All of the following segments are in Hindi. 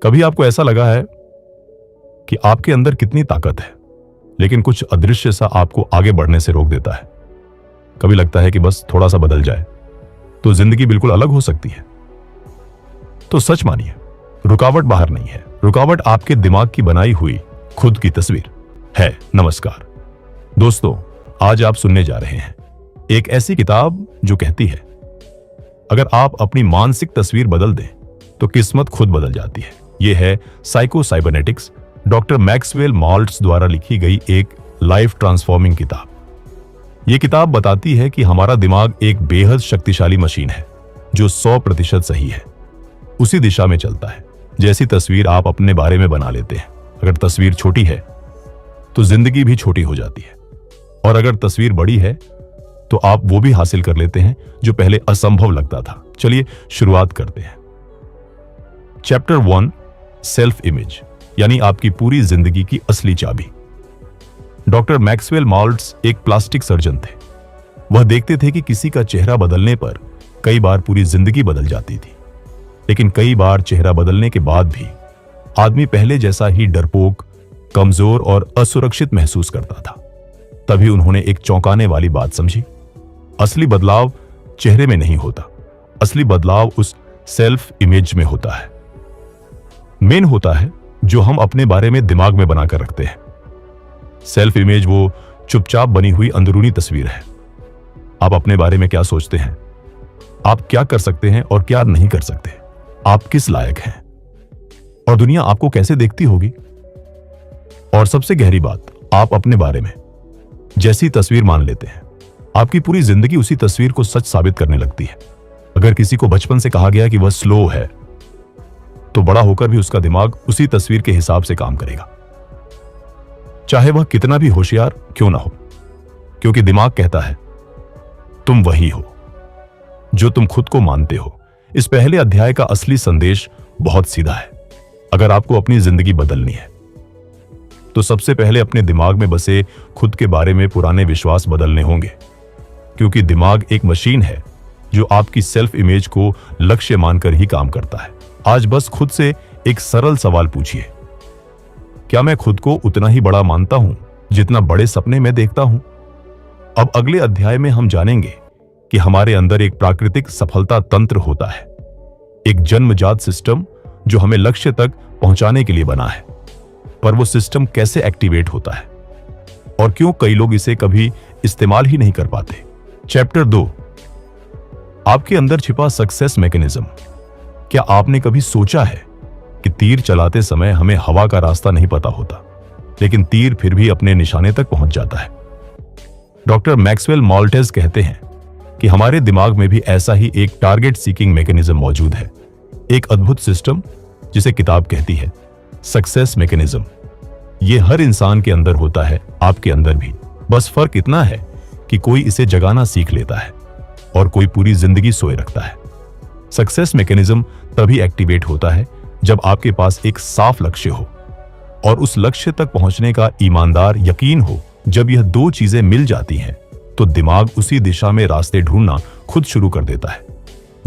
कभी आपको ऐसा लगा है कि आपके अंदर कितनी ताकत है, लेकिन कुछ अदृश्य सा आपको आगे बढ़ने से रोक देता है? कभी लगता है कि बस थोड़ा सा बदल जाए तो जिंदगी बिल्कुल अलग हो सकती है। तो सच मानिए, रुकावट बाहर नहीं है, रुकावट आपके दिमाग की बनाई हुई खुद की तस्वीर है। नमस्कार दोस्तों, आज आप सुनने जा रहे हैं एक ऐसी किताब जो कहती है अगर आप अपनी मानसिक तस्वीर बदल दें तो किस्मत खुद बदल जाती है। यह है psycho cybernetics, doctor Maxwell malts द्वारा लिखी गई एक लाइफ ट्रांसफॉर्मिंग किताब। यह किताब बताती है कि हमारा दिमाग एक बेहद शक्तिशाली मशीन है जो 100% सही है, उसी दिशा में चलता है जैसी तस्वीर आप अपने बारे में बना लेते हैं। अगर तस्वीर छोटी है तो जिंदगी भी छोटी हो जाती है, और अगर तस्वीर बड़ी है तो आप वो भी हासिल कर लेते हैं जो पहले असंभव लगता था। चलिए शुरुआत करते हैं। चैप्टर 1, सेल्फ इमेज, यानी आपकी पूरी जिंदगी की असली चाबी। डॉक्टर मैक्सवेल मॉल्ट्स एक प्लास्टिक सर्जन थे। वह देखते थे कि किसी का चेहरा बदलने पर कई बार पूरी जिंदगी बदल जाती थी, लेकिन कई बार चेहरा बदलने के बाद भी आदमी पहले जैसा ही डरपोक, कमजोर और असुरक्षित महसूस करता था। तभी उन्होंने एक चौंकाने वाली बात समझी। असली बदलाव चेहरे में नहीं होता, असली बदलाव उस सेल्फ इमेज में होता है। मेन होता है जो हम अपने बारे में दिमाग में बनाकर रखते हैं। सेल्फ इमेज वो चुपचाप बनी हुई अंदरूनी तस्वीर है। आप अपने बारे में क्या सोचते हैं, आप क्या कर सकते हैं और क्या नहीं कर सकते, आप किस लायक हैं, और दुनिया आपको कैसे देखती होगी। और सबसे गहरी बात, आप अपने बारे में जैसी तस्वीर मान लेते हैं, आपकी पूरी जिंदगी उसी तस्वीर को सच साबित करने लगती है। अगर किसी को बचपन से कहा गया कि वह स्लो है, तो बड़ा होकर भी उसका दिमाग उसी तस्वीर के हिसाब से काम करेगा, चाहे वह कितना भी होशियार क्यों ना हो, क्योंकि दिमाग कहता है तुम वही हो जो तुम खुद को मानते हो। इस पहले अध्याय का असली संदेश बहुत सीधा है। अगर आपको अपनी जिंदगी बदलनी है तो सबसे पहले अपने दिमाग में बसे खुद के बारे में पुराने विश्वास बदलने होंगे, क्योंकि दिमाग एक मशीन है जो आपकी सेल्फ इमेज को लक्ष्य मानकर ही काम करता है। आज बस खुद से एक सरल सवाल पूछिए, क्या मैं खुद को उतना ही बड़ा मानता हूं जितना बड़े सपने में देखता हूं? अब अगले अध्याय में हम जानेंगे कि हमारे अंदर एक प्राकृतिक सफलता तंत्र होता है, एक जन्मजात सिस्टम जो हमें लक्ष्य तक पहुंचाने के लिए बना है। पर वो सिस्टम कैसे एक्टिवेट होता है और क्यों कई लोग इसे कभी इस्तेमाल ही नहीं कर पाते। चैप्टर 2, आपके अंदर छिपा सक्सेस मैकेनिज्म। क्या आपने कभी सोचा है कि तीर चलाते समय हमें हवा का रास्ता नहीं पता होता, लेकिन तीर फिर भी अपने निशाने तक पहुंच जाता है। डॉक्टर मैक्सवेल मॉल्ट्स कहते हैं कि हमारे दिमाग में भी ऐसा ही एक टारगेट सीकिंग मैकेनिज्म मौजूद है, एक अद्भुत सिस्टम जिसे किताब कहती है सक्सेस मैकेनिज्म। यह हर इंसान के अंदर होता है, आपके अंदर भी। बस फर्क इतना है कि कोई इसे जगाना सीख लेता है और कोई पूरी जिंदगी सोए रखता है। सक्सेस मैकेनिज्म तभी एक्टिवेट होता है जब आपके पास एक साफ लक्ष्य हो और उस लक्ष्य तक पहुंचने का ईमानदार यकीन हो। जब यह दो चीजें मिल जाती हैं तो दिमाग उसी दिशा में रास्ते ढूंढना खुद शुरू कर देता है,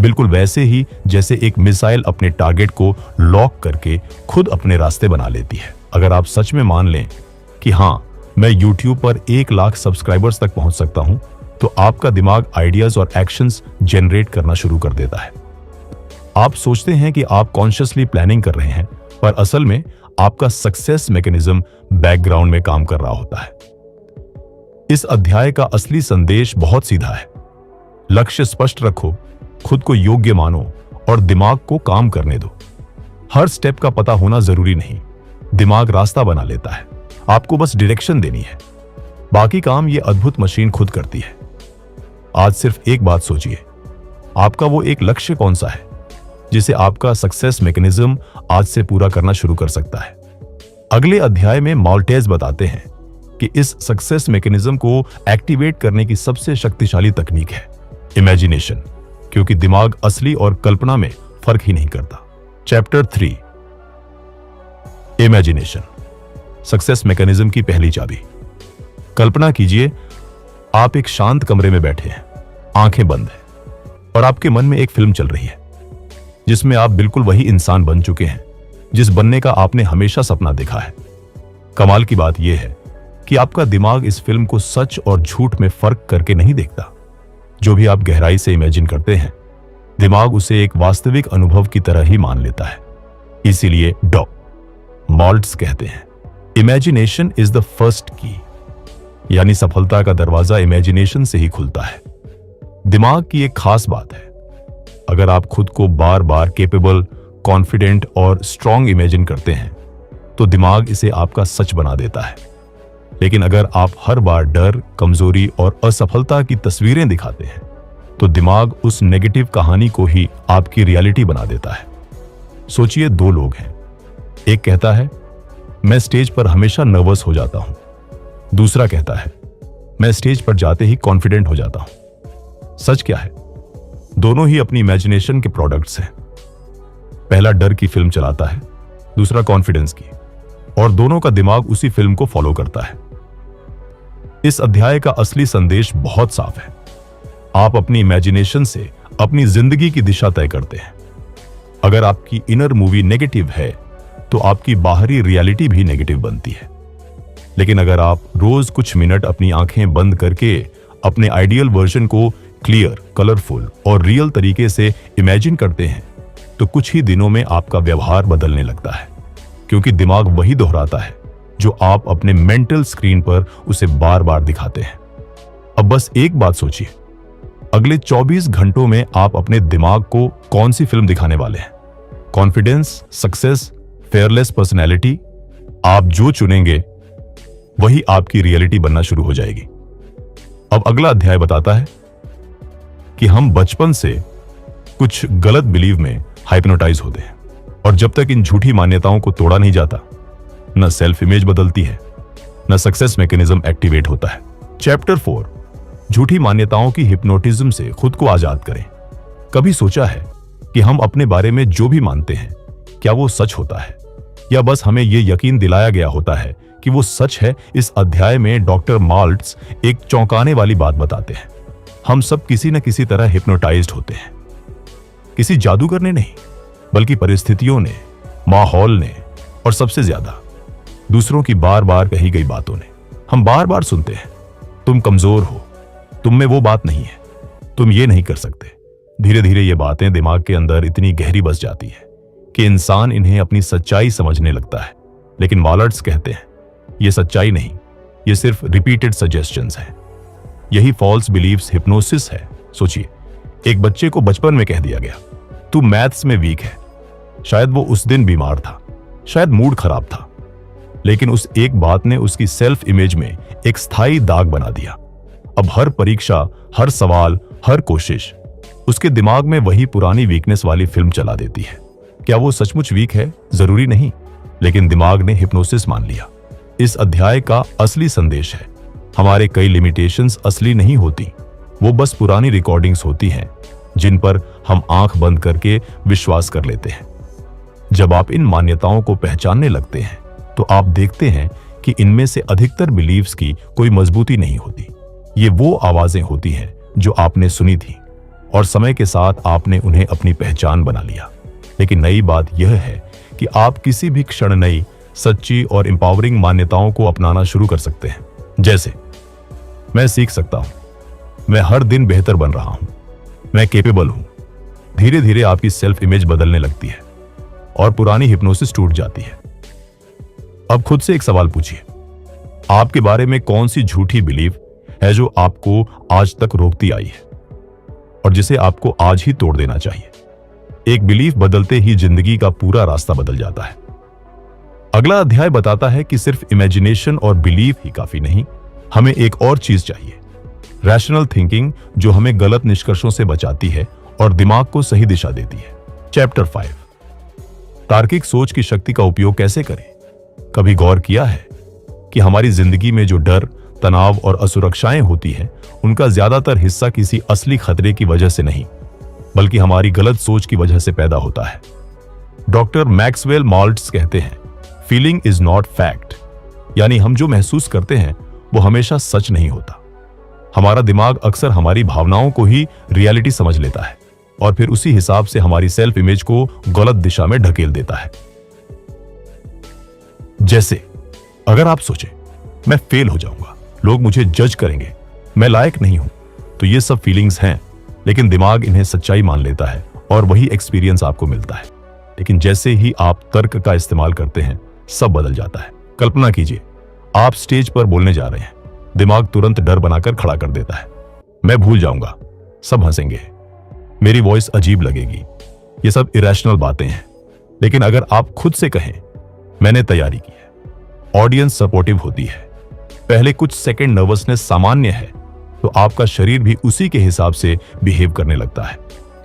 बिल्कुल वैसे ही जैसे एक मिसाइल अपने टारगेट को लॉक करके खुद अपने रास्ते बना लेती है। अगर आप सच में मान लें कि हां, मैं YouTube पर 1 लाख सब्सक्राइबर्स तक पहुंच सकता हूं, तो आपका दिमाग आइडियाज और एक्शंस जनरेट करना शुरू कर देता है। आप सोचते हैं कि आप कॉन्शियसली प्लानिंग कर रहे हैं, पर असल में आपका सक्सेस मैकेनिज्म बैकग्राउंड में काम कर रहा होता है। इस अध्याय का असली संदेश बहुत सीधा है। लक्ष्य स्पष्ट रखो, खुद को योग्य मानो और दिमाग को काम करने दो। हर स्टेप का पता होना जरूरी नहीं, दिमाग रास्ता बना लेता है, आपको बस डायरेक्शन देनी है। बाकी काम ये अद्भुत मशीन खुद करती है। आज सिर्फ एक बात सोचिए, आपका वो एक लक्ष्य कौन सा है जिसे आपका सक्सेस मैकेनिज्म आज से पूरा करना शुरू कर सकता है। अगले अध्याय में मॉल्ट्स बताते हैं कि इस सक्सेस मैकेनिज्म को एक्टिवेट करने की सबसे शक्तिशाली तकनीक है इमेजिनेशन, क्योंकि दिमाग असली और कल्पना में फर्क ही नहीं करता। चैप्टर 3, इमेजिनेशन, सक्सेस मैकेनिज्म की पहली चाबी। कल्पना कीजिए, आप एक शांत कमरे में बैठे हैं, आंखें बंद हैं और आपके मन में एक फिल्म चल रही है जिसमें आप बिल्कुल वही इंसान बन चुके हैं जिस बनने का आपने हमेशा सपना देखा है। कमाल की बात यह है कि आपका दिमाग इस फिल्म को सच और झूठ में फर्क करके नहीं देखता। जो भी आप गहराई से इमेजिन करते हैं, दिमाग उसे एक वास्तविक अनुभव की तरह ही मान लेता है। इसीलिए डॉ मॉल्ट्स कहते हैं, इमेजिनेशन इज द फर्स्ट की, यानी सफलता का दरवाजा इमेजिनेशन से ही खुलता है। दिमाग की एक खास बात है, अगर आप खुद को बार बार कैपेबल, कॉन्फिडेंट और स्ट्रांग इमेजिन करते हैं तो दिमाग इसे आपका सच बना देता है। लेकिन अगर आप हर बार डर, कमजोरी और असफलता की तस्वीरें दिखाते हैं तो दिमाग उस नेगेटिव कहानी को ही आपकी रियलिटी बना देता है। सोचिए, दो लोग हैं, एक कहता है मैं स्टेज पर हमेशा नर्वस हो जाता हूं, दूसरा कहता है मैं स्टेज पर जाते ही कॉन्फिडेंट हो जाता हूं। सच क्या है? दोनों ही अपनी इमेजिनेशन के प्रोडक्ट्स हैं। पहला डर की फिल्म चलाता है, दूसरा कॉन्फिडेंस की, और दोनों का दिमाग उसी फिल्म को फॉलो करता है। इस अध्याय का असली संदेश बहुत साफ है। आप अपनी इमेजिनेशन से अपनी जिंदगी की दिशा तय करते हैं। अगर आपकी इनर मूवी नेगेटिव है तो आपकी बाहरी रियलिटी भी नेगेटिव बनती है। लेकिन अगर आप रोज कुछ मिनट अपनी आंखें बंद करके अपने आइडियल वर्जन को क्लियर, कलरफुल और रियल तरीके से इमेजिन करते हैं तो कुछ ही दिनों में आपका व्यवहार बदलने लगता है, क्योंकि दिमाग वही दोहराता है जो आप अपने मेंटल स्क्रीन पर उसे बार बार दिखाते हैं। अब बस एक बात सोचिए, अगले 24 घंटों में आप अपने दिमाग को कौन सी फिल्म दिखाने वाले हैं? Confidence, success, fearless personality? आप जो चुनेंगे वही आपकी रियलिटी बनना शुरू हो जाएगी। अब अगला अध्याय बताता है कि हम बचपन से कुछ गलत बिलीव में हाइप्नोटाइज होते हैं, और जब तक इन झूठी मान्यताओं को तोड़ा नहीं जाता, न सेल्फ इमेज बदलती है, न सक्सेस मैकेनिज्म एक्टिवेट होता है। चैप्टर 4, झूठी मान्यताओं की हिप्नोटिज्म से खुद को आजाद करें। कभी सोचा है कि हम अपने बारे में जो भी मानते हैं, क्या वो सच होता है, या बस हमें यह यकीन दिलाया गया होता है कि वो सच है? इस अध्याय में डॉक्टर मॉल्ट्स एक चौंकाने वाली बात बताते हैं। हम सब किसी न किसी तरह हिप्नोटाइज्ड होते हैं, किसी जादूगर ने नहीं, बल्कि परिस्थितियों ने, माहौल ने, और सबसे ज्यादा दूसरों की बार बार कही गई बातों ने। हम बार बार सुनते हैं, तुम कमजोर हो, तुम में वो बात नहीं है, तुम ये नहीं कर सकते। धीरे धीरे ये बातें दिमाग के अंदर इतनी गहरी बस जाती है कि इंसान इन्हें अपनी सच्चाई समझने लगता है। लेकिन मॉल्ट्स कहते हैं ये सच्चाई नहीं, ये सिर्फ रिपीटेड सजेशंस हैं। यही फॉल्स बिलीव्स हिप्नोसिस है। सोचिए, एक बच्चे को बचपन में कह दिया गया तू मैथ्स में वीक है। शायद वो उस दिन बीमार था, शायद मूड खराब था, लेकिन उस एक बात ने उसकी सेल्फ इमेज में एक स्थायी दाग बना दिया। अब हर परीक्षा, हर सवाल, हर कोशिश उसके दिमाग में वही पुरानी वीकनेस वाली फिल्म चला देती है। क्या वो सचमुच वीक है? जरूरी नहीं, लेकिन दिमाग ने हिप्नोसिस मान लिया। इस अध्याय का असली संदेश है, हमारे कई लिमिटेशंस असली नहीं होती, वो बस पुरानी रिकॉर्डिंग्स होती हैं जिन पर हम आंख बंद करके विश्वास कर लेते हैं। जब आप इन मान्यताओं को पहचानने लगते हैं तो आप देखते हैं कि इनमें से अधिकतर बिलीव्स की कोई मजबूती नहीं होती। ये वो आवाजें होती हैं जो आपने सुनी थी और समय के साथ आपने उन्हें अपनी पहचान बना लिया। लेकिन नई बात यह है कि आप किसी भी क्षण नई, सच्ची और एम्पावरिंग मान्यताओं को अपनाना शुरू कर सकते हैं। जैसे, मैं सीख सकता हूं, मैं हर दिन बेहतर बन रहा हूं, मैं कैपेबल हूं। धीरे धीरे आपकी सेल्फ इमेज बदलने लगती है और पुरानी हिप्नोसिस टूट जाती है। अब खुद से एक सवाल पूछिए, आपके बारे में कौन सी झूठी बिलीव है जो आपको आज तक रोकती आई है और जिसे आपको आज ही तोड़ देना चाहिए? एक बिलीफ बदलते ही जिंदगी का पूरा रास्ता बदल जाता है। अगला अध्याय बताता है कि सिर्फ इमेजिनेशन और बिलीफ ही काफी नहीं, हमें एक और चीज चाहिए, रैशनल थिंकिंग, जो हमें गलत निष्कर्षों से बचाती है और दिमाग को सही दिशा देती है। चैप्टर 5, तार्किक सोच की शक्ति का उपयोग कैसे करें? कभी गौर किया है कि हमारी जिंदगी में जो डर, तनाव और असुरक्षाएं होती हैं, उनका ज्यादातर हिस्सा किसी असली खतरे की वजह से नहीं, बल्कि हमारी गलत सोच की वजह से पैदा होता है। डॉक्टर मैक्सवेल मॉल्ट्स कहते हैं, फीलिंग इज नॉट फैक्ट, यानी हम जो महसूस करते हैं वो हमेशा सच नहीं होता। हमारा दिमाग अक्सर हमारी भावनाओं को ही रियलिटी समझ लेता है और फिर उसी हिसाब से हमारी सेल्फ इमेज को गलत दिशा में ढकेल देता है। जैसे अगर आप सोचें मैं फेल हो जाऊंगा, लोग मुझे जज करेंगे, मैं लायक नहीं हूं, तो ये सब फीलिंग्स हैं, लेकिन दिमाग इन्हें सच्चाई मान लेता है और वही एक्सपीरियंस आपको मिलता है। लेकिन जैसे ही आप तर्क का इस्तेमाल करते हैं, सब बदल जाता है। कल्पना कीजिए आप स्टेज पर बोलने जा रहे हैं, दिमाग तुरंत डर बनाकर खड़ा कर देता है। मैं भूल जाऊंगा, सब हंसेंगे, मेरी वॉइस अजीब लगेगी, ये सब इरेशनल बातें हैं। लेकिन अगर आप खुद से कहें मैंने तैयारी की है, ऑडियंस सपोर्टिव होती है, पहले कुछ सेकंड नर्वसनेस सामान्य है, तो आपका शरीर भी उसी के हिसाब से बिहेव करने लगता है,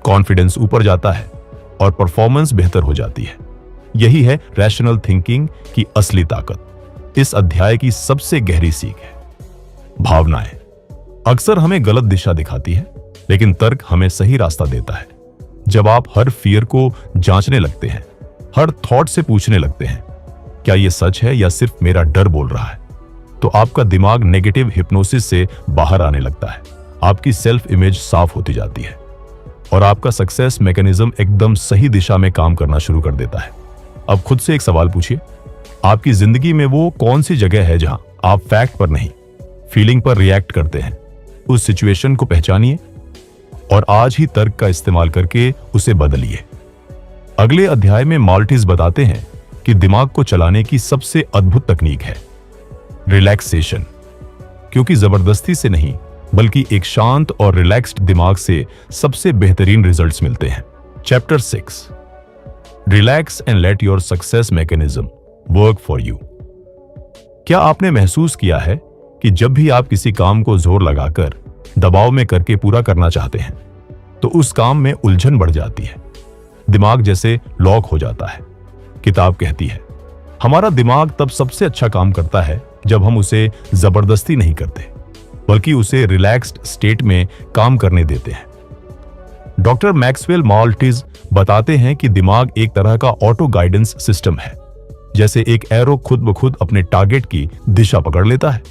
कॉन्फिडेंस ऊपर जाता है और परफॉर्मेंस बेहतर हो जाती है। यही है रैशनल थिंकिंग की असली ताकत। इस अध्याय की सबसे गहरी सीख है भावनाएं अक्सर हमें गलत दिशा दिखाती है, लेकिन तर्क हमें सही रास्ता देता है। जब आप हर फियर को जांचने लगते हैं, हर थॉट से पूछने लगते हैं क्या यह सच है या सिर्फ मेरा डर बोल रहा है, तो आपका दिमाग नेगेटिव हिप्नोसिस से बाहर आने लगता है, आपकी सेल्फ इमेज साफ होती जाती है और आपका सक्सेस मैकेनिज्म एकदम सही दिशा में काम करना शुरू कर देता है। अब खुद से एक सवाल पूछिए, आपकी जिंदगी में वो कौन सी जगह है जहां आप फैक्ट पर नहीं, फीलिंग पर रिएक्ट करते हैं? उस सिचुएशन को पहचानिए और आज ही तर्क का इस्तेमाल करके उसे बदलिए। अगले अध्याय में माल्टिस बताते हैं कि दिमाग को चलाने की सबसे अद्भुत तकनीक है रिलैक्सेशन, क्योंकि जबरदस्ती से नहीं बल्कि एक शांत और रिलैक्स्ड दिमाग से सबसे बेहतरीन रिजल्ट्स मिलते हैं। Chapter 6 relax and let your success mechanism work for you. क्या आपने महसूस किया है कि जब भी आप किसी काम को जोर लगाकर दबाव में करके पूरा करना चाहते हैं तो उस काम में उलझन बढ़ जाती है, दिमाग जैसे लॉक हो जाता है। किताब कहती है हमारा दिमाग तब सबसे अच्छा काम करता है जब हम उसे जबरदस्ती नहीं करते बल्कि उसे रिलैक्स्ड स्टेट में काम करने देते हैं। डॉक्टर मैक्सवेल माल्टिस बताते हैं कि दिमाग एक तरह का ऑटो गाइडेंस सिस्टम है, जैसे एक एरो खुद ब खुद अपने टारगेट की दिशा पकड़ लेता है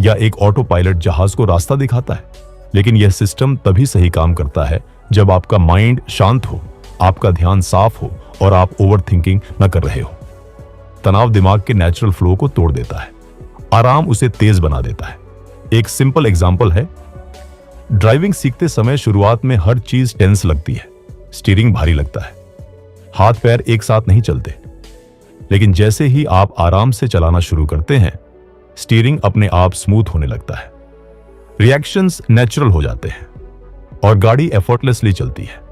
या एक ऑटो पायलट जहाज को रास्ता दिखाता है। लेकिन यह सिस्टम तभी सही काम करता है जब आपका माइंड शांत हो, आपका ध्यान साफ हो और आप ओवर थिंकिंग न कर रहे हो। तनाव दिमाग के नेचुरल फ्लो को तोड़ देता है, आराम उसे तेज बना देता है। एक सिंपल एग्जाम्पल है, ड्राइविंग सीखते समय शुरुआत में हर चीज टेंस लगती है, स्टीयरिंग भारी लगता है, हाथ पैर एक साथ नहीं चलते। लेकिन जैसे ही आप आराम से चलाना शुरू करते हैं, स्टीयरिंग अपने आप स्मूथ होने लगता है, रिएक्शंस नेचुरल हो जाते हैं और गाड़ी एफर्टलेसली चलती है।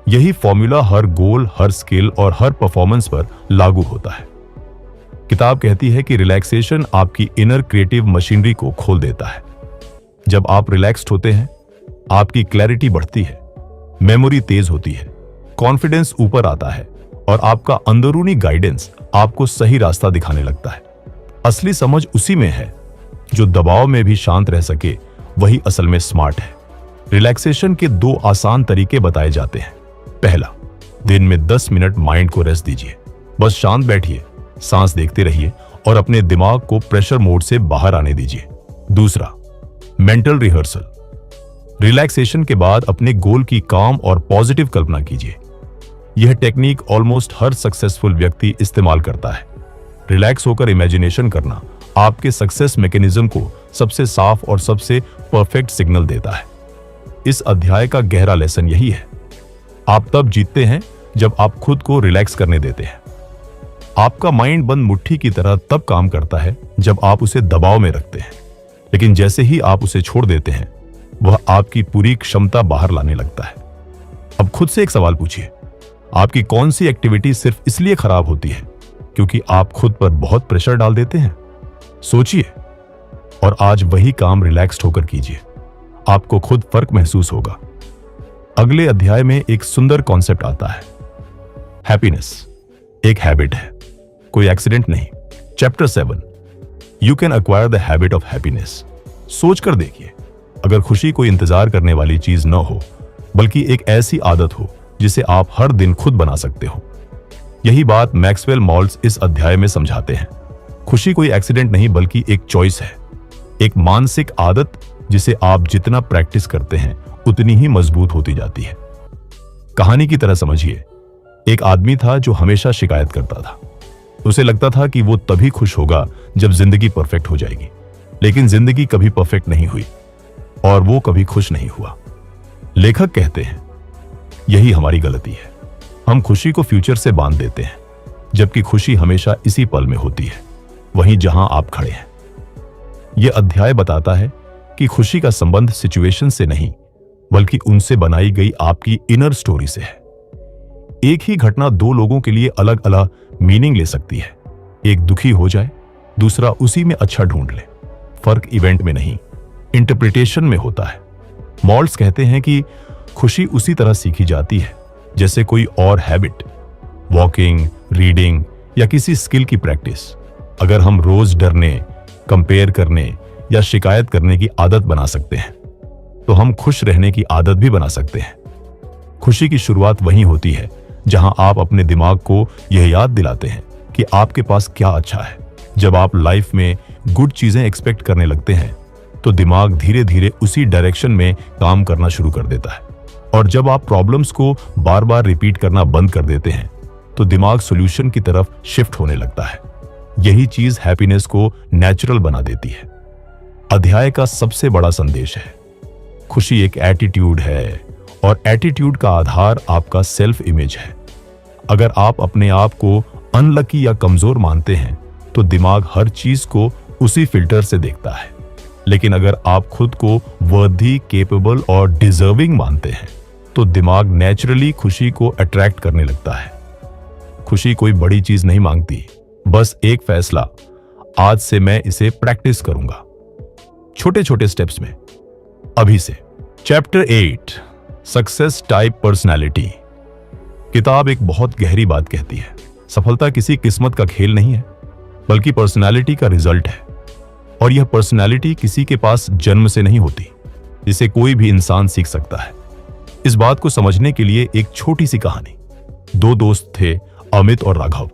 यही फॉर्मूला हर गोल, हर स्किल और हर परफॉर्मेंस पर लागू होता है। किताब कहती है कि रिलैक्सेशन आपकी इनर क्रिएटिव मशीनरी को खोल देता है। जब आप रिलैक्स्ड होते हैं, आपकी क्लैरिटी बढ़ती है, मेमोरी तेज होती है, कॉन्फिडेंस ऊपर आता है और आपका अंदरूनी गाइडेंस आपको सही रास्ता दिखाने लगता है। असली समझ उसी में है, जो दबाव में भी शांत रह सके वही असल में स्मार्ट है। रिलैक्सेशन के 2 आसान तरीके बताए जाते हैं। पहला, दिन में 10 मिनट माइंड को रेस्ट दीजिए, बस शांत बैठिए, सांस देखते रहिए और अपने दिमाग को प्रेशर मोड से बाहर आने दीजिए। दूसरा, मेंटल रिहर्सल। रिलैक्सेशन के बाद अपने गोल की काम और पॉजिटिव कल्पना कीजिए। यह टेक्निक ऑलमोस्ट हर सक्सेसफुल व्यक्ति इस्तेमाल करता है। रिलैक्स होकर इमेजिनेशन करना आपके सक्सेस मैकेनिज्म को सबसे साफ और सबसे परफेक्ट सिग्नल देता है। इस अध्याय का गहरा लेसन यही है, आप तब जीतते हैं जब आप खुद को रिलैक्स करने देते हैं। आपका माइंड बंद मुट्ठी की तरह तब काम करता है जब आप उसे दबाव में रखते हैं, लेकिन जैसे ही आप उसे छोड़ देते हैं, वह आपकी पूरी क्षमता बाहर लाने लगता है। अब खुद से एक सवाल पूछिए, आपकी कौन सी एक्टिविटी सिर्फ इसलिए खराब होती है क्योंकि आप खुद पर बहुत प्रेशर डाल देते हैं? सोचिए और आज वही काम रिलैक्स्ड होकर कीजिए, आपको खुद फर्क महसूस होगा। अगले अध्याय में एक सुंदर कॉन्सेप्ट आता है, हैप्पीनेस एक हैबिट है, कोई एक्सीडेंट नहीं। Chapter 7 you can acquire the habit of happiness. सोचकर देखिए, अगर खुशी कोई इंतजार करने वाली चीज न हो बल्कि एक ऐसी आदत हो जिसे आप हर दिन खुद बना सकते हो। यही बात मैक्सवेल माल्टिस इस अध्याय में समझाते हैं। खुशी कोई एक्सीडेंट नहीं बल्कि एक चॉइस है, एक मानसिक आदत जिसे आप जितना प्रैक्टिस करते हैं उतनी ही मजबूत होती जाती है। कहानी की तरह समझिए, एक आदमी था जो हमेशा शिकायत करता था। उसे लगता था कि वो तभी खुश होगा जब जिंदगी परफेक्ट हो जाएगी, लेकिन जिंदगी कभी परफेक्ट नहीं हुई और वो कभी खुश नहीं हुआ। लेखक कहते हैं, यही हमारी गलती है। हम खुशी को फ्यूचर से बांध देते हैं, जबकि खुशी हमेशा इसी पल में होती है, वहीं जहां आप खड़े हैं। यह अध्याय बताता है कि खुशी का संबंध सिचुएशन से नहीं, बल्कि उनसे बनाई गई आपकी इनर स्टोरी से है। एक ही घटना दो लोगों के लिए अलग अलग मीनिंग ले सकती है। एक दुखी हो जाए, दूसरा उसी में अच्छा ढूंढ ले। फर्क इवेंट में नहीं, इंटरप्रिटेशन में होता है। मॉल्ट्स कहते हैं कि खुशी उसी तरह सीखी जाती है जैसे कोई और हैबिट, वॉकिंग, रीडिंग या किसी स्किल की प्रैक्टिस। अगर हम रोज डरने, कंपेयर करने या शिकायत करने की आदत बना सकते हैं, तो हम खुश रहने की आदत भी बना सकते हैं। खुशी की शुरुआत वहीं होती है जहां आप अपने दिमाग को यह याद दिलाते हैं कि आपके पास क्या अच्छा है। जब आप लाइफ में गुड चीजें एक्सपेक्ट करने लगते हैं, तो दिमाग धीरे धीरे उसी डायरेक्शन में काम करना शुरू कर देता है। और जब आप प्रॉब्लम्स को बार बार रिपीट करना बंद कर देते हैं, तो दिमाग सॉल्यूशन की तरफ शिफ्ट होने लगता है। यही चीज हैप्पीनेस को नेचुरल बना देती है। अध्याय का सबसे बड़ा संदेश है, खुशी एक एटीट्यूड है और एटीट्यूड का आधार आपका सेल्फ इमेज है। अगर आप अपने आप को अनलकी या कमजोर मानते हैं, तो दिमाग हर चीज को उसी फिल्टर से देखता है। लेकिन अगर आप खुद को वर्दी, केपेबल और डिजर्विंग मानते हैं, तो दिमाग नेचुरली खुशी को अट्रैक्ट करने लगता है। खुशी कोई बड़ी चीज नहीं मांगती, बस एक फैसला, आज से मैं इसे प्रैक्टिस करूंगा, छोटे छोटे स्टेप्स में, अभी से। Chapter 8, success type personality. किताब एक बहुत गहरी बात कहती है। सफलता किसी किस्मत का खेल नहीं है, बल्कि पर्सनालिटी का रिजल्ट है। और यह पर्सनालिटी किसी के पास जन्म से नहीं होती, जिसे कोई भी इंसान सीख सकता है। इस बात को समझने के लिए एक छोटी सी कहानी। दो दोस्त थे, अमित और राघव।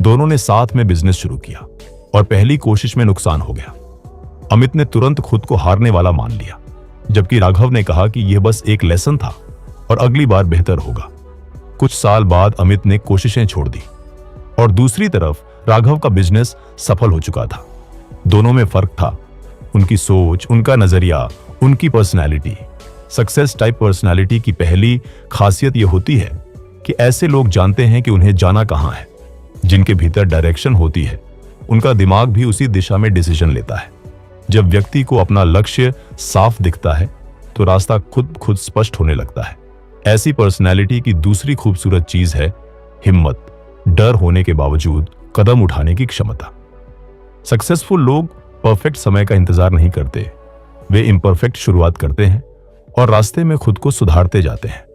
दोनों ने साथ में बिजनेस शुरू किया और पहली कोशिश में नुकसान हो गया। अमित ने तुरंत खुद को हारने वाला मान लिया, जबकि राघव ने कहा कि यह बस एक लेसन था और अगली बार बेहतर होगा। कुछ साल बाद अमित ने कोशिशें छोड़ दी और दूसरी तरफ राघव का बिजनेस सफल हो चुका था। दोनों में फर्क था, उनकी सोच, उनका नजरिया, उनकी पर्सनैलिटी। सक्सेस टाइप पर्सनैलिटी की पहली खासियत यह होती है कि ऐसे लोग जानते हैं कि उन्हें जाना कहां है। जिनके भीतर डायरेक्शन होती है, उनका दिमाग भी उसी दिशा में डिसीजन लेता है। जब व्यक्ति को अपना लक्ष्य साफ दिखता है, तो रास्ता खुद स्पष्ट होने लगता है। ऐसी पर्सनैलिटी की दूसरी खूबसूरत चीज है हिम्मत, डर होने के बावजूद कदम उठाने की क्षमता। सक्सेसफुल लोग परफेक्ट समय का इंतजार नहीं करते, वे इम्परफेक्ट शुरुआत करते हैं और रास्ते में खुद को सुधारते जाते हैं।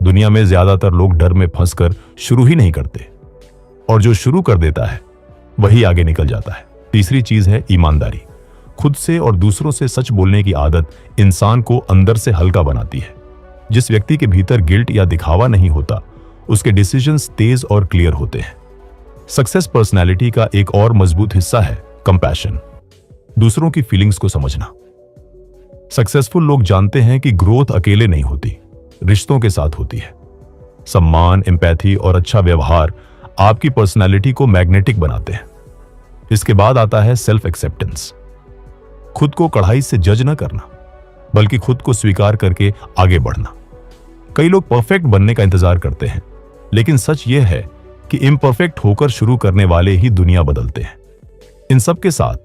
दुनिया में ज्यादातर लोग डर में फंसकर शुरू ही नहीं करते, और जो शुरू कर देता है वही आगे निकल जाता है। तीसरी चीज है ईमानदारी। खुद से और दूसरों से सच बोलने की आदत इंसान को अंदर से हल्का बनाती है। जिस व्यक्ति के भीतर गिल्ट या दिखावा नहीं होता, उसके डिसीजंस तेज और क्लियर होते हैं। सक्सेस पर्सनैलिटी का एक और मजबूत हिस्सा है कंपैशन, दूसरों की फीलिंग्स को समझना। सक्सेसफुल लोग जानते हैं कि ग्रोथ अकेले नहीं होती, रिश्तों के साथ होती है। सम्मान, एम्पैथी और अच्छा व्यवहार आपकी पर्सनैलिटी को मैग्नेटिक बनाते हैं। इसके बाद आता है सेल्फ एक्सेप्टेंस। खुद को कड़ाई से जज न करना, बल्कि खुद को स्वीकार करके आगे बढ़ना। कई लोग परफेक्ट बनने का इंतजार करते हैं, लेकिन सच यह है कि इम्परफेक्ट होकर शुरू करने वाले ही दुनिया बदलते हैं। इन सब के साथ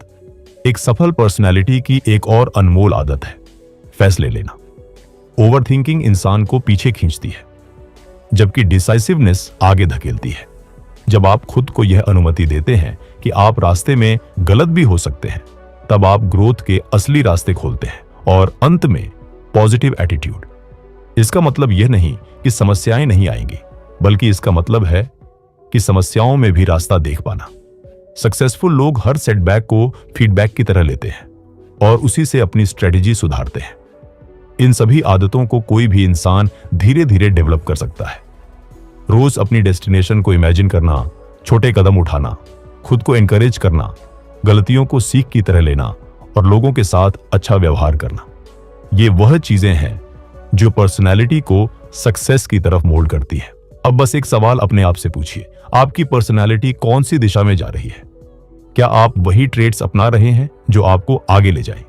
एक सफल पर्सनैलिटी की एक और अनमोल आदत है फैसले लेना। ओवरथिंकिंग इंसान को पीछे खींचती है, जबकि डिसाइसिवनेस आगे धकेलती है। जब आप खुद को यह अनुमति देते हैं कि आप रास्ते में गलत भी हो सकते हैं, तब आप ग्रोथ के असली रास्ते खोलते हैं। और अंत में पॉजिटिव एटीट्यूड। इसका मतलब यह नहीं कि समस्याएं नहीं आएंगी, बल्कि इसका मतलब है कि समस्याओं में भी रास्ता देख पाना। सक्सेसफुल लोग हर सेटबैक को फीडबैक की तरह लेते हैं और उसी से अपनी स्ट्रेटेजी सुधारते हैं। इन सभी आदतों को कोई भी इंसान धीरे धीरे डेवलप कर सकता है। रोज अपनी डेस्टिनेशन को इमेजिन करना, छोटे कदम उठाना, खुद को एनकरेज करना, गलतियों को सीख की तरह लेना और लोगों के साथ अच्छा व्यवहार करना, ये वह चीजें हैं जो पर्सनैलिटी को सक्सेस की तरफ मोल्ड करती है। अब बस एक सवाल अपने आप से पूछिए, आपकी पर्सनालिटी कौन सी दिशा में जा रही है? क्या आप वही ट्रेट्स अपना रहे हैं जो आपको आगे ले जाए,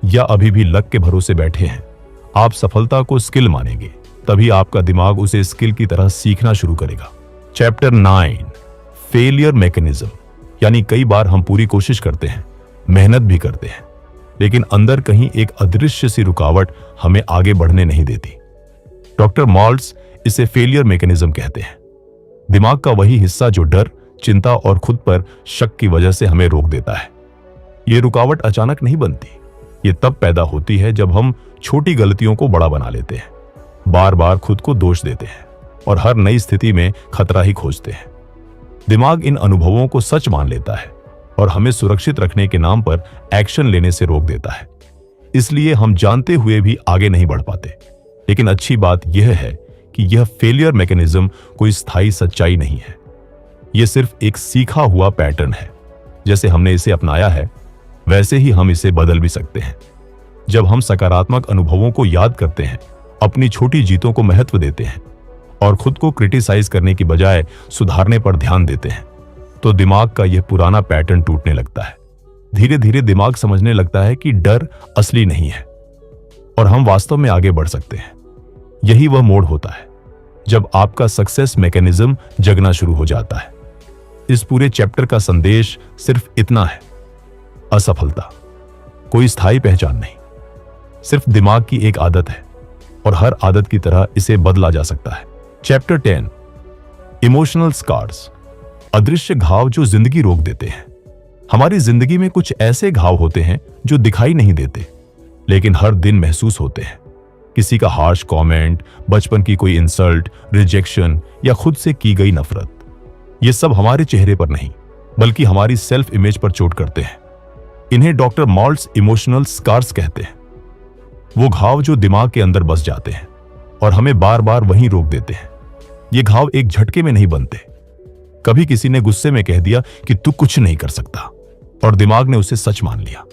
या अभी भी लक के भरोसे बैठे हैं? आप सफलता को स्किल मानेंगे, तभी आपका दिमाग उसे स्किल की तरह सीखना शुरू करेगा। Chapter 9, failure mechanism. यानी कई बार हम पूरी कोशिश करते हैं, मेहनत भी करते हैं, लेकिन अंदर कहीं एक अदृश्य सी रुकावट हमें आगे बढ़ने नहीं देती। डॉक्टर मॉल्ट्स इसे फेलियर मैकेनिज्म कहते हैं। दिमाग का वही हिस्सा जो डर, चिंता और खुद पर शक की वजह से हमें रोक देता है। ये रुकावट अचानक नहीं बनती, ये तब पैदा होती है जब हम छोटी गलतियों को बड़ा बना लेते हैं, बार बार खुद को दोष देते हैं और हर नई स्थिति में खतरा ही खोजते हैं। दिमाग इन अनुभवों को सच मान लेता है और हमें सुरक्षित रखने के नाम पर एक्शन लेने से रोक देता है। इसलिए हम जानते हुए भी आगे नहीं बढ़ पाते। लेकिन अच्छी बात यह है कि यह फेलियर मैकेनिज्म कोई स्थायी सच्चाई नहीं है। यह सिर्फ एक सीखा हुआ पैटर्न है। जैसे हमने इसे अपनाया है, वैसे ही हम इसे बदल भी सकते हैं। जब हम सकारात्मक अनुभवों को याद करते हैं, अपनी छोटी जीतों को महत्व देते हैं और खुद को क्रिटिसाइज करने की बजाय सुधारने पर ध्यान देते हैं, तो दिमाग का यह पुराना पैटर्न टूटने लगता है। धीरे धीरे दिमाग समझने लगता है कि डर असली नहीं है और हम वास्तव में आगे बढ़ सकते हैं। यही वह मोड़ होता है जब आपका सक्सेस मैकेनिज्म जगना शुरू हो जाता है। इस पूरे चैप्टर का संदेश सिर्फ इतना है, असफलता कोई स्थायी पहचान नहीं, सिर्फ दिमाग की एक आदत है और हर आदत की तरह इसे बदला जा सकता है। Chapter 10, emotional scars. अदृश्य घाव जो जिंदगी रोक देते हैं। हमारी जिंदगी में कुछ ऐसे घाव होते हैं जो दिखाई नहीं देते, लेकिन हर दिन महसूस होते हैं। किसी का हार्श कमेंट, बचपन की कोई इंसल्ट, रिजेक्शन या खुद से की गई नफरत। ये सब हमारे चेहरे पर नहीं, बल्कि हमारी सेल्फ इमेज पर चोट करते हैं। इन्हें डॉक्टर मॉल्ट्स इमोशनल स्कार्स कहते हैं। वो घाव जो दिमाग के अंदर बस जाते हैं और हमें बार बार वहीं रोक देते हैं। ये घाव एक झटके में नहीं बनते। कभी किसी ने गुस्से में कह दिया कि तू कुछ नहीं कर सकता, और दिमाग ने उसे सच मान लिया।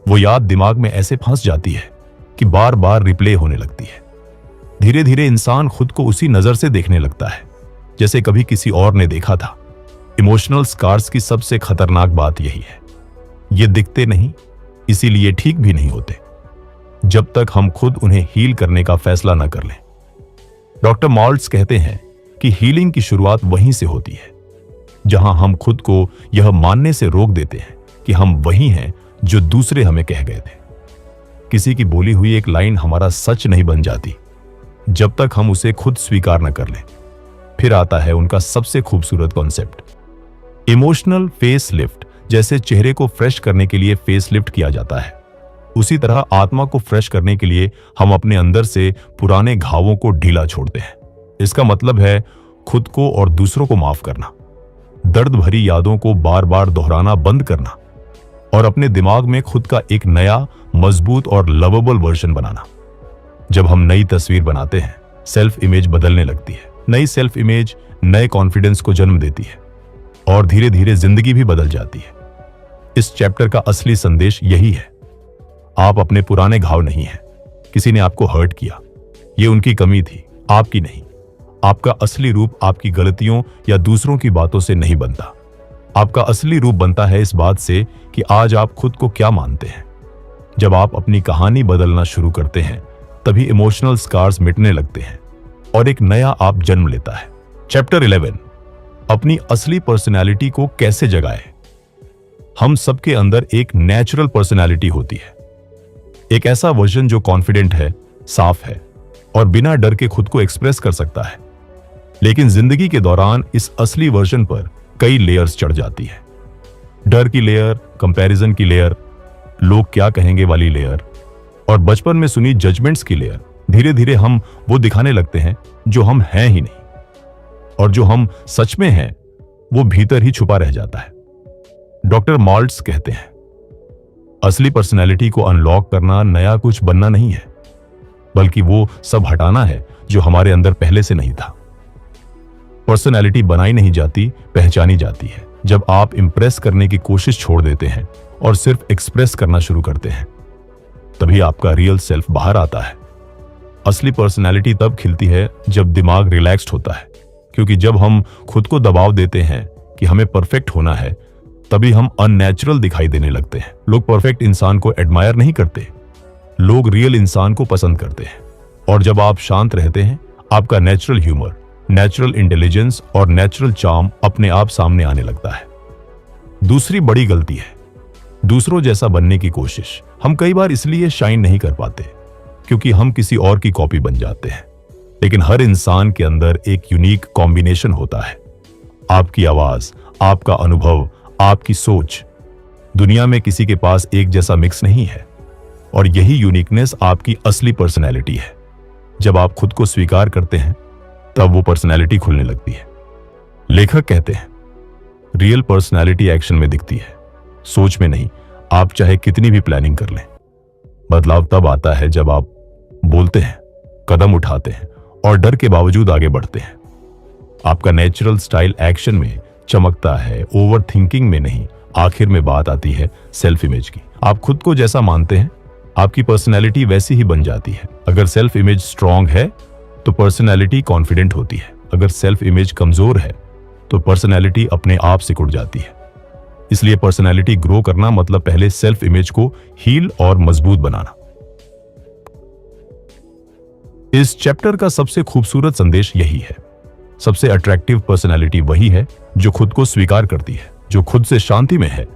वो याद दिमाग में ऐसे फंस जाती है कि बार बार रिप्ले होने लगती है। धीरे धीरे इंसान खुद को उसी नजर से देखने लगता है जैसे कभी किसी और ने देखा था। इमोशनल स्कार्स की सबसे खतरनाक बात यही है, ये दिखते नहीं, इसीलिए ठीक भी नहीं होते जब तक हम खुद उन्हें हील करने का फैसला न कर लें। डॉक्टर मॉल्ट्स कहते हैं कि हीलिंग की शुरुआत वहीं से होती है जहां हम खुद को यह मानने से रोक देते हैं कि हम वही हैं जो दूसरे हमें कह गए थे। किसी की बोली हुई एक लाइन हमारा सच नहीं बन जाती जब तक हम उसे खुद स्वीकार न कर लें। फिर आता है उनका सबसे खूबसूरत कॉन्सेप्ट, इमोशनल फेस लिफ्ट। जैसे चेहरे को फ्रेश करने के लिए फेस लिफ्ट किया जाता है, उसी तरह आत्मा को फ्रेश करने के लिए हम अपने अंदर से पुराने घावों को ढीला छोड़ते हैं। इसका मतलब है खुद को और दूसरों को माफ करना, दर्द भरी यादों को बार बार दोहराना बंद करना और अपने दिमाग में खुद का एक नया, मजबूत और लवेबल वर्जन बनाना। जब हम नई तस्वीर बनाते हैं, सेल्फ इमेज बदलने लगती है। नई सेल्फ इमेज नए कॉन्फिडेंस को जन्म देती है और धीरे धीरे जिंदगी भी बदल जाती है। इस चैप्टर का असली संदेश यही है, आप अपने पुराने घाव नहीं हैं। किसी ने आपको हर्ट किया, ये उनकी कमी थी, आपकी नहीं। आपका असली रूप आपकी गलतियों या दूसरों की बातों से नहीं बनता। आपका असली रूप बनता है इस बात से कि आज आप खुद को क्या मानते हैं। जब आप अपनी कहानी बदलना शुरू करते हैं, तभी इमोशनल स्कार्स मिटने लगते हैं और एक नया आप जन्म लेता है। चैप्टर 11, अपनी असली पर्सनैलिटी को कैसे जगाएं। हम सबके अंदर एक नेचुरल पर्सनैलिटी होती है, एक ऐसा वर्जन जो कॉन्फिडेंट है, साफ है और बिना डर के खुद को एक्सप्रेस कर सकता है। लेकिन जिंदगी के दौरान इस असली वर्जन पर कई लेयर्स चढ़ जाती है। डर की लेयर, कंपैरिजन की लेयर, लोग क्या कहेंगे वाली लेयर और बचपन में सुनी जजमेंट्स की लेयर। धीरे धीरे हम वो दिखाने लगते हैं जो हम हैं ही नहीं, और जो हम सच में हैं वो भीतर ही छुपा रह जाता है। डॉक्टर मॉल्ट्स कहते हैं, असली पर्सनैलिटी को अनलॉक करना नया कुछ बनना नहीं है, बल्कि वो सब हटाना है जो हमारे अंदर पहले से नहीं था। पर्सनैलिटी बनाई नहीं जाती, पहचानी जाती है। जब आप इंप्रेस करने की कोशिश छोड़ देते हैं और सिर्फ एक्सप्रेस करना शुरू करते हैं, तभी आपका रियल सेल्फ बाहर आता है। असली पर्सनैलिटी तब खिलती है जब दिमाग रिलैक्स्ड होता है, क्योंकि जब हम खुद को दबाव देते हैं कि हमें परफेक्ट होना है, तभी हम अननेचुरल दिखाई देने लगते हैं। लोग परफेक्ट इंसान को एडमायर नहीं करते, लोग रियल इंसान को पसंद करते हैं। और जब आप शांत रहते हैं, आपका नेचुरल ह्यूमर, नेचुरल इंटेलिजेंस और नेचुरल चार्म अपने आप सामने आने लगता है। दूसरी बड़ी गलती है दूसरों जैसा बनने की कोशिश। हम कई बार इसलिए शाइन नहीं कर पाते क्योंकि हम किसी और की कॉपी बन जाते हैं। लेकिन हर इंसान के अंदर एक यूनिक कॉम्बिनेशन होता है। आपकी आवाज, आपका अनुभव, आपकी सोच। दुनिया में किसी के पास एक जैसा मिक्स नहीं है, और यही यूनिकनेस आपकी असली पर्सनैलिटी है। जब आप खुद को स्वीकार करते हैं, तब वो पर्सनैलिटी खुलने लगती है। लेखक कहते हैं, रियल पर्सनैलिटी एक्शन में दिखती है, सोच में नहीं। आप चाहे कितनी भी प्लानिंग कर लें, बदलाव तब आता है जब आप बोलते हैं, कदम उठाते हैं और डर के बावजूद आगे बढ़ते हैं। आपका नेचुरल स्टाइल एक्शन में चमकता है, ओवर थिंकिंग में नहीं। आखिर में बात आती है सेल्फ इमेज की। आप खुद को जैसा मानते हैं, आपकी पर्सनैलिटी वैसी ही बन जाती है। अगर सेल्फ इमेज स्ट्रांग है तो पर्सनैलिटी कॉन्फिडेंट होती है। अगर सेल्फ इमेज कमजोर है तो पर्सनैलिटी अपने आप सिकुड़ जाती है। इसलिए पर्सनैलिटी ग्रो करना मतलब पहले सेल्फ इमेज को हील और मजबूत बनाना। इस चैप्टर का सबसे खूबसूरत संदेश यही है। सबसे अट्रैक्टिव पर्सनैलिटी वही है जो खुद को स्वीकार करती है, जो खुद से शांति में है।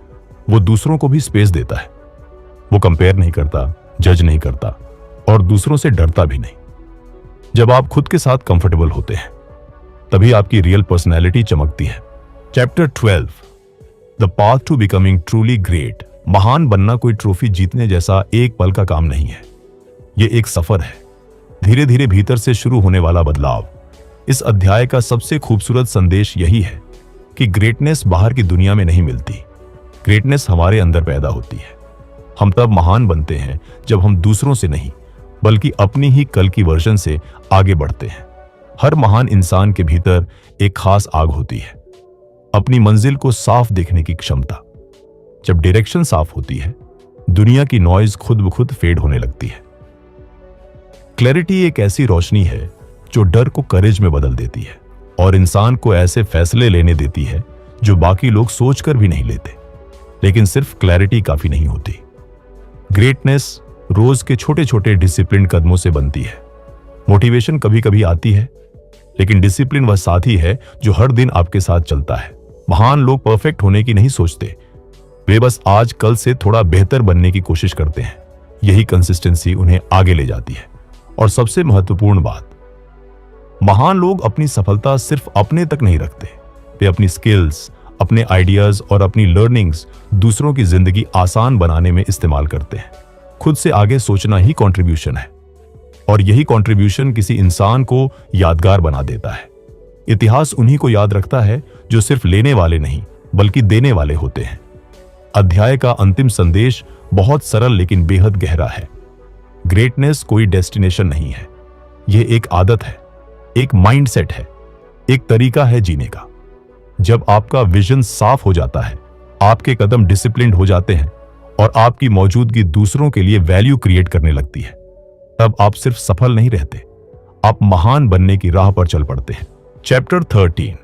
वो दूसरों को भी स्पेस देता है। वो कंपेयर नहीं करता, जज नहीं करता और दूसरों से डरता भी नहीं। जब आप खुद के साथ कंफर्टेबल होते हैं, तभी आपकी रियल पर्सनैलिटी चमकती है। Chapter 12, the path to becoming truly great. महान बनना कोई ट्रॉफी जीतने जैसा एक पल का काम नहीं है। ये एक सफर है, धीरे धीरे भीतर से शुरू होने वाला बदलाव। इस अध्याय का सबसे खूबसूरत संदेश यही है कि ग्रेटनेस बाहर की दुनिया में नहीं मिलती, ग्रेटनेस हमारे अंदर पैदा होती है। हम तब महान बनते हैं जब हम दूसरों से नहीं, बल्कि अपनी ही कल की वर्जन से आगे बढ़ते हैं। हर महान इंसान के भीतर एक खास आग होती है, अपनी मंजिल को साफ देखने की क्षमता। जब डायरेक्शन साफ होती है, दुनिया की नॉइज खुद ब खुद फेड होने लगती है। क्लैरिटी एक ऐसी रोशनी है जो डर को करेज में बदल देती है और इंसान को ऐसे फैसले लेने देती है जो बाकी लोग सोचकर भी नहीं लेते। लेकिन सिर्फ क्लैरिटी काफी नहीं होती। ग्रेटनेस रोज के छोटे छोटे डिसिप्लिन कदमों से बनती है। मोटिवेशन कभी कभी आती है, लेकिन डिसिप्लिन वह साथी है जो हर दिन आपके साथ चलता है। महान लोग परफेक्ट होने की नहीं सोचते, वे बस आज कल से थोड़ा बेहतर बनने की कोशिश करते हैं। यही कंसिस्टेंसी उन्हें आगे ले जाती है। और सबसे महत्वपूर्ण बात, महान लोग अपनी सफलता सिर्फ अपने तक नहीं रखते, वे अपनी स्किल्स, अपने आइडियाज और अपनी लर्निंग्स दूसरों की जिंदगी आसान बनाने में इस्तेमाल करते हैं। खुद से आगे सोचना ही कंट्रीब्यूशन है, और यही कंट्रीब्यूशन किसी इंसान को यादगार बना देता है। इतिहास उन्हीं को याद रखता है जो सिर्फ लेने वाले नहीं, बल्कि देने वाले होते हैं। अध्याय का अंतिम संदेश बहुत सरल लेकिन बेहद गहरा है। ग्रेटनेस कोई डेस्टिनेशन नहीं है, यह एक आदत है, एक माइंडसेट है, एक तरीका है जीने का। जब आपका विजन साफ हो जाता है, आपके कदम डिसिप्लिन्ड हो जाते हैं और आपकी मौजूदगी दूसरों के लिए वैल्यू क्रिएट करने लगती है, तब आप सिर्फ सफल नहीं रहते, आप महान बनने की राह पर चल पड़ते हैं। चैप्टर 13,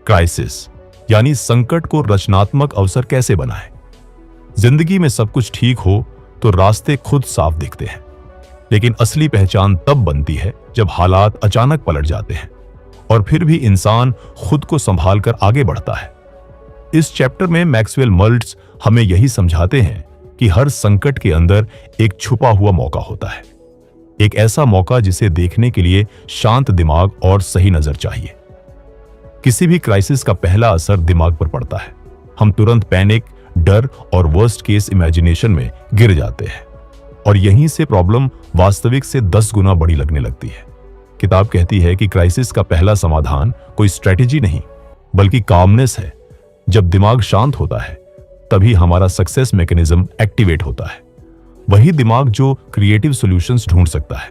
क्राइसिस, यानी संकट को रचनात्मक अवसर कैसे बनाएं। जिंदगी में सब कुछ ठीक हो तो रास्ते खुद साफ दिखते हैं, लेकिन असली पहचान तब बनती है जब हालात अचानक पलट जाते हैं और फिर भी इंसान खुद को संभाल कर आगे बढ़ता है। इस चैप्टर में मैक्सवेल मल्ट्स हमें यही समझाते हैं कि हर संकट के अंदर एक छुपा हुआ मौका होता है, एक ऐसा मौका जिसे देखने के लिए शांत दिमाग और सही नजर चाहिए। किसी भी क्राइसिस का पहला असर दिमाग पर पड़ता है। हम तुरंत पैनिक, डर और वर्स्ट केस इमेजिनेशन में गिर जाते हैं और यहीं से प्रॉब्लम वास्तविक से 10 गुना बड़ी लगने लगती है। किताब कहती है कि क्राइसिस का पहला समाधान कोई स्ट्रेटेजी नहीं, बल्कि कामनेस है। जब दिमाग शांत होता है, तभी हमारा सक्सेस मैकेनिज्म एक्टिवेट होता है। वही दिमाग जो क्रिएटिव सॉल्यूशंस ढूंढ सकता है,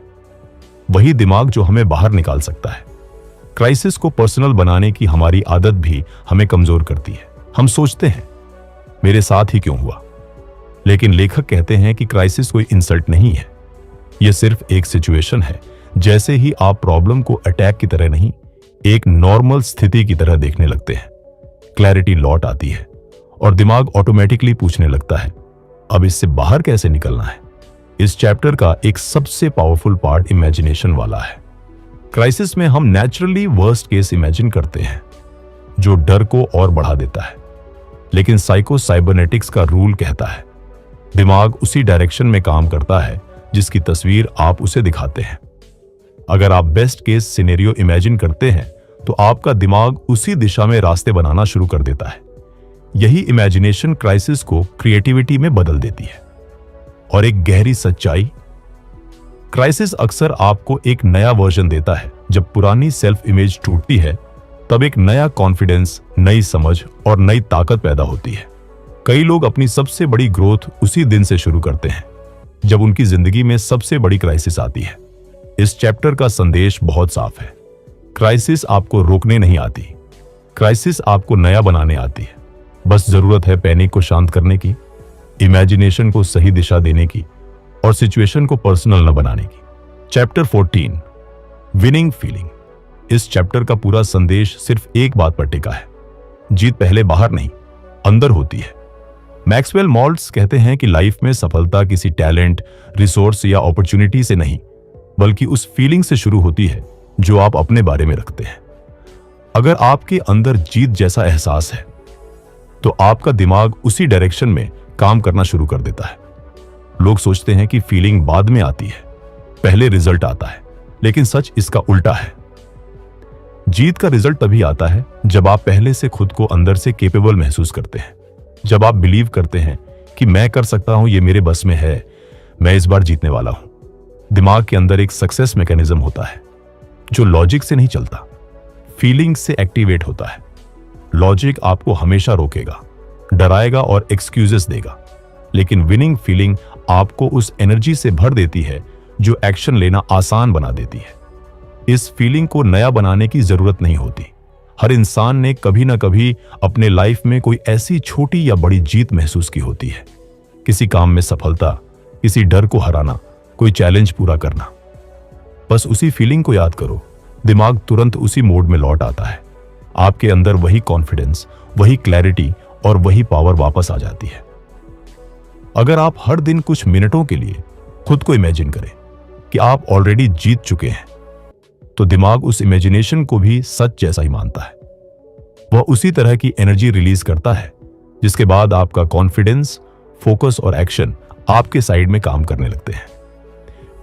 वही दिमाग जो हमें बाहर निकाल सकता है। क्राइसिस को पर्सनल बनाने की हमारी आदत भी हमें कमजोर करती है। हम सोचते हैं, मेरे साथ ही क्यों हुआ? लेकिन लेखक कहते हैं कि क्राइसिस कोई इंसल्ट नहीं है, यह सिर्फ एक सिचुएशन है। जैसे ही आप प्रॉब्लम को अटैक की तरह नहीं, एक नॉर्मल स्थिति की तरह देखने लगते हैं। क्लैरिटी लौट आती है और दिमाग ऑटोमेटिकली पूछने लगता है, अब इससे बाहर कैसे निकलना है। इस चैप्टर का एक सबसे पावरफुल पार्ट इमेजिनेशन वाला है। क्राइसिस में हम नेचुरली वर्स्ट केस इमेजिन करते हैं, जो डर को और बढ़ा देता है। लेकिन साइको साइबरनेटिक्स का रूल कहता है, दिमाग उसी डायरेक्शन में काम करता है जिसकी तस्वीर आप उसे दिखाते हैं। अगर आप बेस्ट केस सिनेरियो इमेजिन करते हैं तो आपका दिमाग उसी दिशा में रास्ते बनाना शुरू कर देता है। यही इमेजिनेशन क्राइसिस को क्रिएटिविटी में बदल देती है। और एक गहरी सच्चाई, क्राइसिस अक्सर आपको एक नया वर्जन देता है। जब पुरानी सेल्फ इमेज टूटती है तब एक नया कॉन्फिडेंस, नई समझ और नई ताकत पैदा होती है। कई लोग अपनी सबसे बड़ी ग्रोथ उसी दिन से शुरू करते हैं जब उनकी जिंदगी में सबसे बड़ी क्राइसिस आती है। इस चैप्टर का संदेश बहुत साफ है, क्राइसिस आपको रोकने नहीं आती, क्राइसिस आपको नया बनाने आती है। बस जरूरत है पैनिक को शांत करने की, इमेजिनेशन को सही दिशा देने की और सिचुएशन को पर्सनल न बनाने की। Chapter 14, winning feeling. इस चैप्टर का पूरा संदेश सिर्फ एक बात पर टिका है, जीत पहले बाहर नहीं, अंदर होती है। मैक्सवेल मॉल्ट्स कहते हैं कि लाइफ में सफलता किसी टैलेंट, रिसोर्स या अपॉर्चुनिटी से नहीं, बल्कि उस फीलिंग से शुरू होती है जो आप अपने बारे में रखते हैं। अगर आपके अंदर जीत जैसा एहसास है तो आपका दिमाग उसी डायरेक्शन में काम करना शुरू कर देता है। लोग सोचते हैं कि फीलिंग बाद में आती है, पहले रिजल्ट आता है, लेकिन सच इसका उल्टा है। जीत का रिजल्ट तभी आता है जब आप पहले से खुद को अंदर से कैपेबल महसूस करते हैं। जब आप बिलीव करते हैं कि मैं कर सकता हूं, ये मेरे बस में है, मैं इस बार जीतने वाला हूं। दिमाग के अंदर एक सक्सेस मैकेनिज्म होता है जो लॉजिक से नहीं चलता, फीलिंग से एक्टिवेट होता है। लॉजिक आपको हमेशा रोकेगा, डराएगा और एक्सक्यूजेस देगा, लेकिन विनिंग फीलिंग आपको उस एनर्जी से भर देती है जो एक्शन लेना आसान बना देती है। इस फीलिंग को नया बनाने की जरूरत नहीं होती। हर इंसान ने कभी ना कभी अपने लाइफ में कोई ऐसी छोटी या बड़ी जीत महसूस की होती है। किसी काम में सफलता, किसी डर को हराना, कोई चैलेंज पूरा करना। बस उसी फीलिंग को याद करो, दिमाग तुरंत उसी मोड में लौट आता है। आपके अंदर वही कॉन्फिडेंस, वही क्लैरिटी और वही पावर वापस आ जाती है। अगर आप हर दिन कुछ मिनटों के लिए खुद को इमेजिन करें कि आप ऑलरेडी जीत चुके हैं, तो दिमाग उस इमेजिनेशन को भी सच जैसा ही मानता है। वह उसी तरह की एनर्जी रिलीज करता है, जिसके बाद आपका कॉन्फिडेंस, फोकस और एक्शन आपके साइड में काम करने लगते हैं।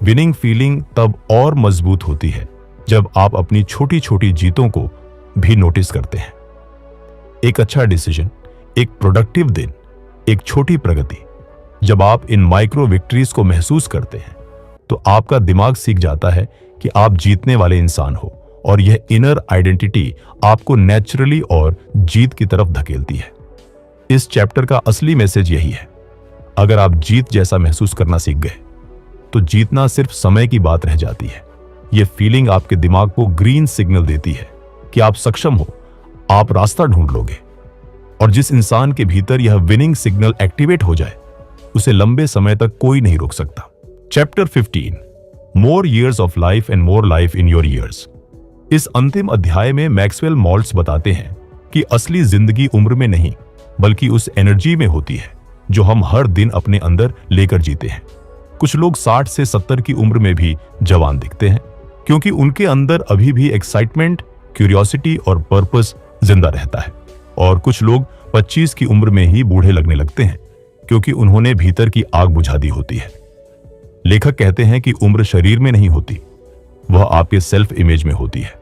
विनिंग फीलिंग तब और मजबूत होती है जब आप अपनी छोटी छोटी जीतों को भी नोटिस करते हैं। एक अच्छा डिसीजन, एक प्रोडक्टिव दिन, एक छोटी प्रगति। जब आप इन माइक्रो विक्ट्रीज को महसूस करते हैं तो आपका दिमाग सीख जाता है कि आप जीतने वाले इंसान हो, और यह इनर आइडेंटिटी आपको नेचुरली और जीत की तरफ धकेलती है। इस चैप्टर का असली मैसेज यही है, अगर आप जीत जैसा महसूस करना सीख गए तो जीतना सिर्फ समय की बात रह जाती है। यह फीलिंग आपके दिमाग को ग्रीन सिग्नल देती है कि आप सक्षम हो, आप रास्ता ढूंढ लोगे। और जिस इंसान के भीतर यह विनिंग सिग्नल एक्टिवेट हो जाए, उसे लंबे समय तक कोई नहीं रोक सकता। Chapter 15, more years of life and more life in your ears. इस अंतिम अध्याय में मैक्सवेल मॉल्ट्स बताते हैं कि असली जिंदगी उम्र में नहीं, बल्कि उस एनर्जी में होती है जो हम हर दिन अपने अंदर लेकर जीते हैं। कुछ लोग 60 से 70 की उम्र में भी जवान दिखते हैं, क्योंकि उनके अंदर अभी भी एक्साइटमेंट, क्यूरियोसिटी और पर्पस जिंदा रहता है। और कुछ लोग 25 की उम्र में ही बूढ़े लगने लगते हैं, क्योंकि उन्होंने भीतर की आग बुझा दी होती है। लेखक कहते हैं कि उम्र शरीर में नहीं होती, वह आपके सेल्फ इमेज में होती है।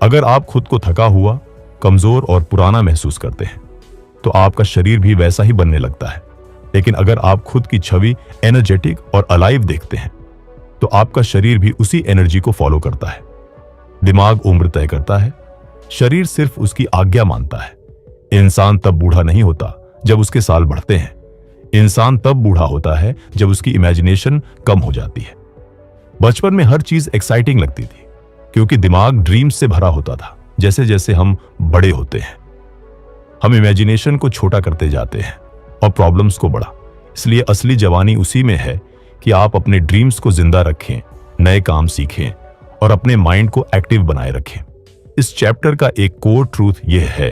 अगर आप खुद को थका हुआ, कमजोर और पुराना महसूस करते हैं तो आपका शरीर भी वैसा ही बनने लगता है। लेकिन अगर आप खुद की छवि एनर्जेटिक और अलाइव देखते हैं तो आपका शरीर भी उसी एनर्जी को फॉलो करता है। दिमाग उम्र तय करता है, शरीर सिर्फ उसकी आज्ञा मानता है। इंसान तब बूढ़ा नहीं होता जब उसके साल बढ़ते हैं, इंसान तब बूढ़ा होता है जब उसकी इमेजिनेशन कम हो जाती है। बचपन में हर चीज एक्साइटिंग लगती थी, क्योंकि दिमाग ड्रीम्स से भरा होता था। जैसे जैसे हम बड़े होते हैं, हम इमेजिनेशन को छोटा करते जाते हैं और प्रॉब्लम्स को बड़ा। इसलिए असली जवानी उसी में है कि आप अपने ड्रीम्स को जिंदा रखें, नए काम सीखें और अपने माइंड को एक्टिव बनाए रखें। इस चैप्टर का एक कोर ट्रूथ यह है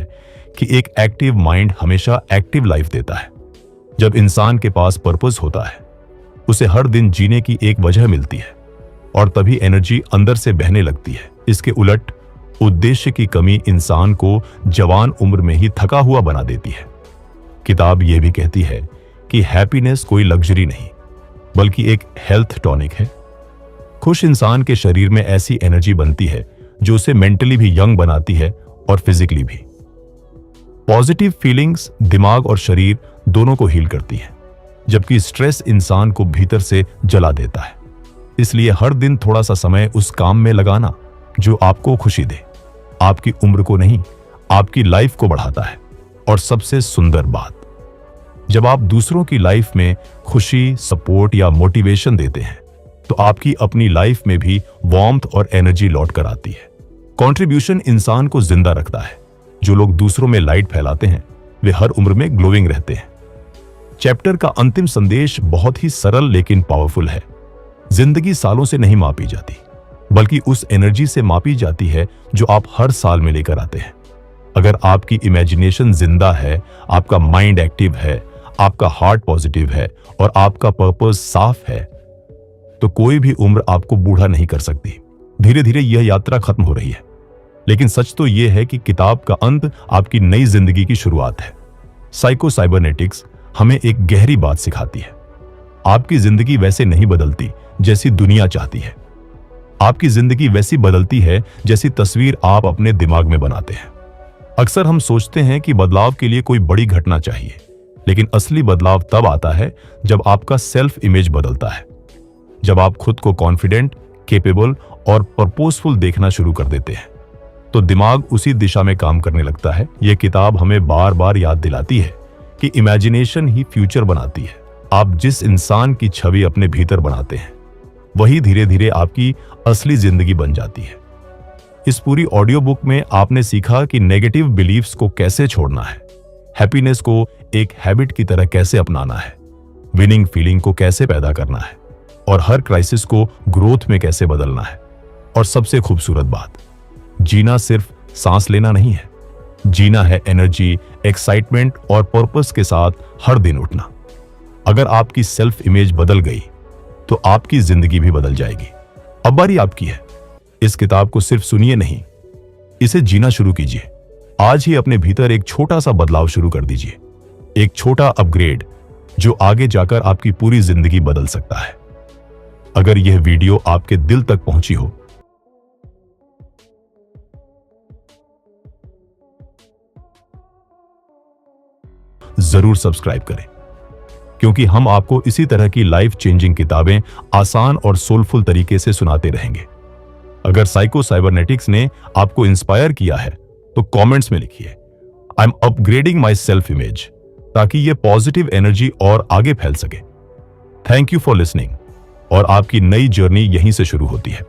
कि एक एक्टिव माइंड हमेशा एक्टिव लाइफ देता है। जब इंसान के पास पर्पस होता है, उसे हर दिन जीने की एक वजह मिलती है और तभी एनर्जी अंदर से बहने लगती है। इसके उलट उद्देश्य की कमी इंसान को जवान उम्र में ही थका हुआ बना देती है। किताब यह भी कहती है कि हैप्पीनेस कोई लग्जरी नहीं, बल्कि एक हेल्थ टॉनिक है। खुश इंसान के शरीर में ऐसी एनर्जी बनती है जो उसे मेंटली भी यंग बनाती है और फिजिकली भी। पॉजिटिव फीलिंग्स दिमाग और शरीर दोनों को हील करती है, जबकि स्ट्रेस इंसान को भीतर से जला देता है। इसलिए हर दिन थोड़ा सा समय उस काम में लगाना जो आपको खुशी दे, आपकी उम्र को नहीं, आपकी लाइफ को बढ़ाता है। और सबसे सुंदर बात, जब आप दूसरों की लाइफ में खुशी, सपोर्ट या मोटिवेशन देते हैं, तो आपकी अपनी लाइफ में भी वार्मथ और एनर्जी लौट कर आती है। कंट्रीब्यूशन इंसान को जिंदा रखता है। जो लोग दूसरों में लाइट फैलाते हैं, वे हर उम्र में ग्लोइंग रहते हैं। चैप्टर का अंतिम संदेश बहुत ही सरल लेकिन पावरफुल है। जिंदगी सालों से नहीं मापी जाती, बल्कि उस एनर्जी से मापी जाती है जो आप हर साल में लेकर आते हैं। अगर आपकी इमेजिनेशन जिंदा है, आपका माइंड एक्टिव है, आपका हार्ट पॉजिटिव है और आपका पर्पस साफ है, तो कोई भी उम्र आपको बूढ़ा नहीं कर सकती। धीरे धीरे यह यात्रा खत्म हो रही है, लेकिन सच तो यह है कि किताब का अंत आपकी नई जिंदगी की शुरुआत है। साइको साइबरनेटिक्स हमें एक गहरी बात सिखाती है। आपकी जिंदगी वैसे नहीं बदलती जैसी दुनिया चाहती है। आपकी जिंदगी वैसी बदलती है जैसी तस्वीर आप अपने दिमाग में बनाते हैं। अक्सर हम सोचते हैं कि बदलाव के लिए कोई बड़ी घटना चाहिए, लेकिन असली बदलाव तब आता है जब आपका सेल्फ इमेज बदलता है। जब आप खुद को कॉन्फिडेंट, कैपेबल और पर्पसफुल देखना शुरू कर देते हैं, तो दिमाग उसी दिशा में काम करने लगता है। यह किताब हमें बार बार याद दिलाती है कि इमेजिनेशन ही फ्यूचर बनाती है। आप जिस इंसान की छवि अपने भीतर बनाते हैं, वही धीरे धीरे आपकी असली जिंदगी बन जाती है। इस पूरी ऑडियो बुक में आपने सीखा कि नेगेटिव बिलीफ्स को कैसे छोड़ना है, हैप्पीनेस को एक हैबिट की तरह कैसे अपनाना है, विनिंग फीलिंग को कैसे पैदा करना है और हर क्राइसिस को ग्रोथ में कैसे बदलना है। और सबसे खूबसूरत बात, जीना सिर्फ सांस लेना नहीं है, जीना है एनर्जी, एक्साइटमेंट और पर्पस के साथ हर दिन उठना। अगर आपकी सेल्फ इमेज बदल गई, तो आपकी जिंदगी भी बदल जाएगी। अब बारी आपकी है। इस किताब को सिर्फ सुनिए नहीं, इसे जीना शुरू कीजिए। आज ही अपने भीतर एक छोटा सा बदलाव शुरू कर दीजिए, एक छोटा अपग्रेड जो आगे जाकर आपकी पूरी जिंदगी बदल सकता है। अगर यह वीडियो आपके दिल तक पहुंची हो, जरूर सब्सक्राइब करें, क्योंकि हम आपको इसी तरह की लाइफ चेंजिंग किताबें आसान और सोलफुल तरीके से सुनाते रहेंगे। अगर साइको साइबरनेटिक्स ने आपको इंस्पायर किया है, तो कमेंट्स में लिखिए, I am upgrading my self image, ताकि यह पॉजिटिव एनर्जी और आगे फैल सके। थैंक यू फॉर लिसनिंग, और आपकी नई जर्नी यहीं से शुरू होती है।